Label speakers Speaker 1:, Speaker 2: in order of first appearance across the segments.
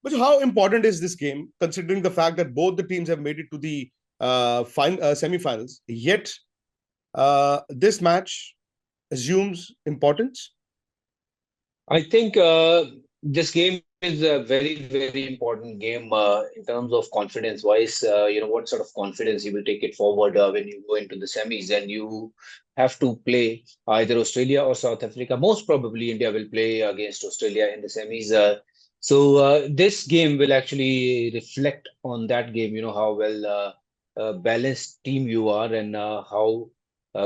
Speaker 1: But how important is this game, considering the fact that both the teams have made it to the semi-finals? Yet, this match assumes importance.
Speaker 2: I think this game is a very, very important game in terms of confidence wise. What sort of confidence you will take it forward when you go into the semis and you have to play either Australia or South Africa. Most probably, India will play against Australia in the semis. So this game will actually reflect on that game. You know how well balanced team you are and how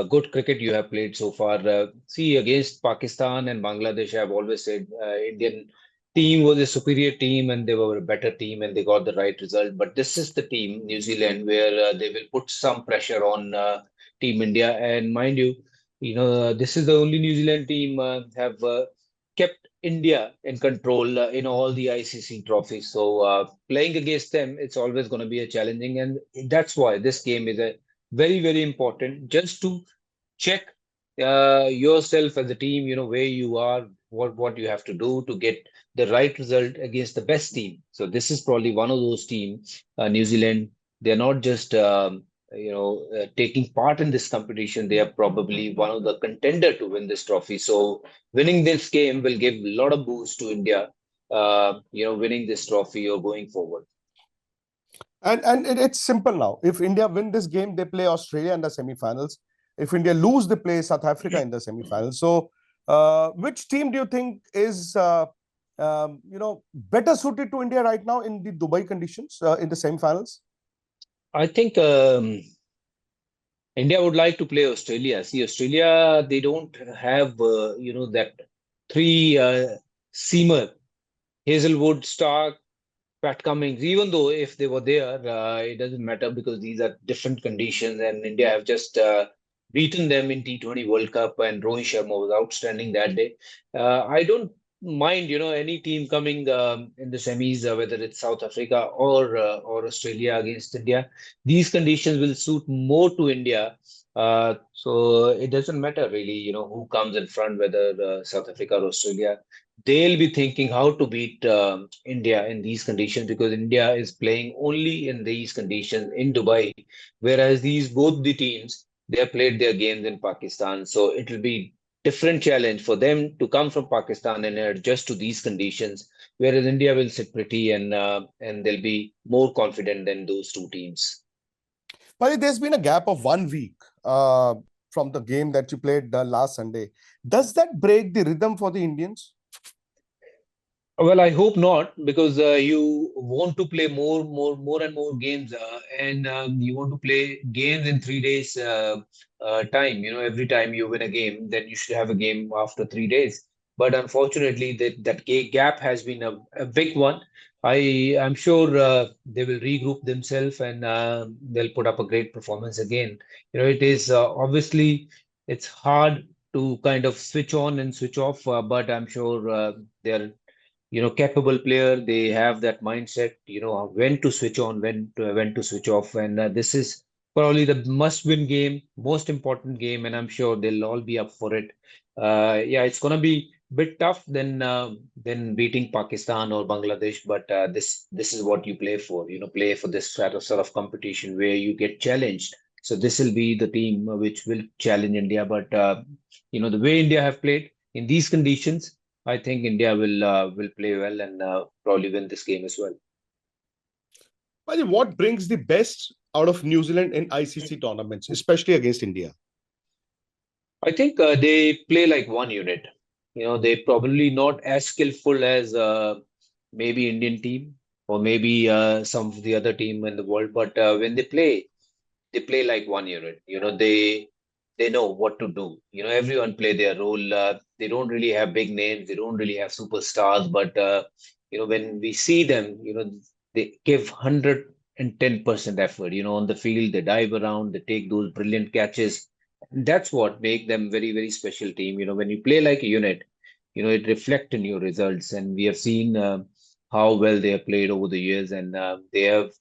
Speaker 2: good cricket you have played so far. See, against Pakistan and Bangladesh, I've always said Indian team was a superior team and they were a better team and they got the right result. But this is the team, New Zealand, where they will put some pressure on Team India. And mind you, this is the only New Zealand team have kept India in control in all the ICC trophies. So playing against them, it's always going to be a challenging, and that's why this game is a very, very important just to check yourself as a team, where you are, what you have to do to get the right result against the best team. So this is probably one of those teams, New Zealand. They're not just taking part in this competition. They are probably one of the contender to win this trophy. So winning this game will give a lot of boost to India. Winning this trophy or going forward.
Speaker 1: It's simple now. If India win this game, they play Australia in the semi-finals. If India lose, they play South Africa in the semi-finals. So, which team do you think is better suited to India right now in the Dubai conditions in the semi-finals?
Speaker 2: I think India would like to play Australia. See, Australia, they don't have that three seamer, Hazelwood, Stark, Pat Cummins. Even though if they were there, it doesn't matter because these are different conditions, and India have just beaten them in T20 World Cup, and Rohit Sharma was outstanding that day. I don't mind, any team coming in the semis, whether it's South Africa or Australia against India. These conditions will suit more to India. So it doesn't matter really, who comes in front, whether South Africa or Australia. They'll be thinking how to beat India in these conditions because India is playing only in these conditions in Dubai, whereas these both the teams they have played their games in Pakistan. So it will be different challenge for them to come from Pakistan and adjust to these conditions, whereas India will sit pretty and they'll be more confident than those two teams.
Speaker 1: But there's been a gap of 1 week from the game that you played last Sunday. Does that break the rhythm for the Indians?
Speaker 2: Well, I hope not, because you want to play more and more games, and you want to play games in 3 days time. Every time you win a game, then you should have a game after 3 days. But unfortunately, that gap has been a big one. I'm sure they will regroup themselves and they'll put up a great performance again. It is obviously it's hard to kind of switch on and switch off, but I'm sure they're capable player. They have that mindset, when to switch on, when to switch off, and this is probably the must-win game, most important game, and I'm sure they'll all be up for it. Yeah, it's gonna be a bit tough than beating Pakistan or Bangladesh, but this is what you play for. Play for this sort of competition where you get challenged. So this will be the team which will challenge India, but the way India have played in these conditions. I think India will play well and probably win this game as well.
Speaker 1: But what brings the best out of New Zealand in ICC tournaments, especially against India?
Speaker 2: I think they play like one unit. They're probably not as skillful as maybe Indian team or maybe some of the other team in the world, but when they play like one unit. They know what to do. Everyone play their role. They don't really have big names. They don't really have superstars. But when we see them, they give 110% effort. On the field, they dive around. They take those brilliant catches. And that's what make them very, very special team. When you play like a unit, it reflects in your results. And we have seen how well they have played over the years, and they have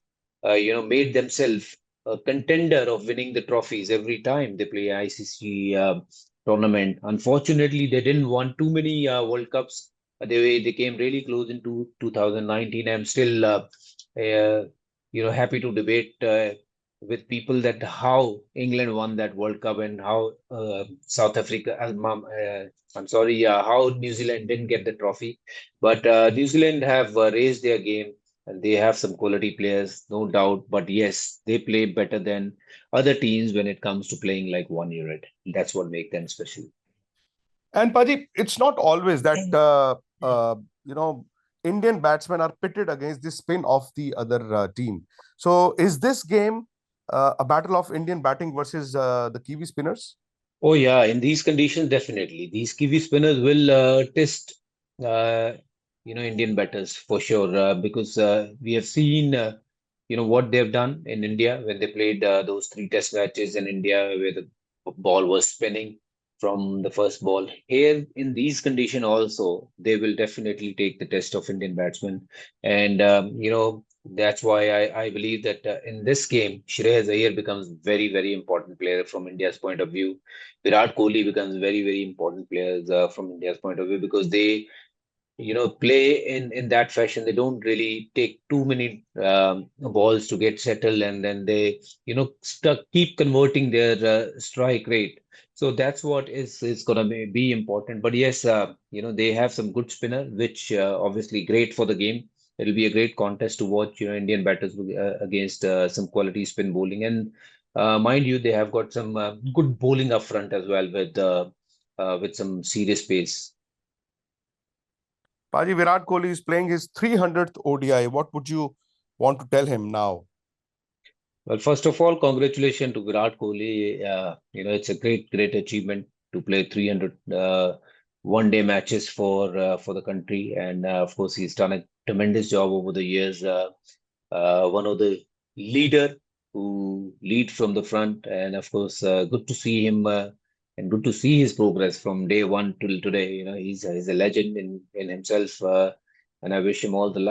Speaker 2: made themselves a contender of winning the trophies every time they play ICC tournament. Unfortunately, they didn't won too many World Cups They came really close into 2019. I'm still happy to debate with people that how England won that World Cup and how South Africa, I'm sorry, how New Zealand didn't get the trophy. But New Zealand have raised their game and they have some quality players, no doubt. But yes, they play better than other teams when it comes to playing like 1 unit. That's what makes them special.
Speaker 1: And Paji, it's not always that you know Indian batsmen are pitted against the spin of the other team. So is this game a battle of Indian batting versus the Kiwi spinners?
Speaker 2: Oh yeah, in these conditions, definitely. These Kiwi spinners will test, uh, Indian batters for sure, because we have seen, what they've done in India when they played those three test matches in India where the ball was spinning from the first ball. Here, in these conditions also, they will definitely take the test of Indian batsmen. And, that's why I believe that in this game, Shreyas Iyer becomes very, very important player from India's point of view. Virat Kohli becomes very, very important players from India's point of view because they, play in that fashion. They don't really take too many balls to get settled, and then they, keep converting their strike rate. So that's what is gonna be important. But yes, they have some good spinner, which obviously great for the game. It'll be a great contest to watch, Indian batters against some quality spin bowling. And mind you, they have got some good bowling up front as well with some serious pace.
Speaker 1: Paji, Virat Kohli is playing his 300th ODI. What would you want to tell him now?
Speaker 2: Well, first of all, congratulations to Virat Kohli. It's a great, great achievement to play 300 one-day matches for the country, and of course, he's done a tremendous job over the years. One of the leader who lead from the front, and of course, good to see him and good to see his progress from day one till today. He's a legend in himself, and I wish him all the luck.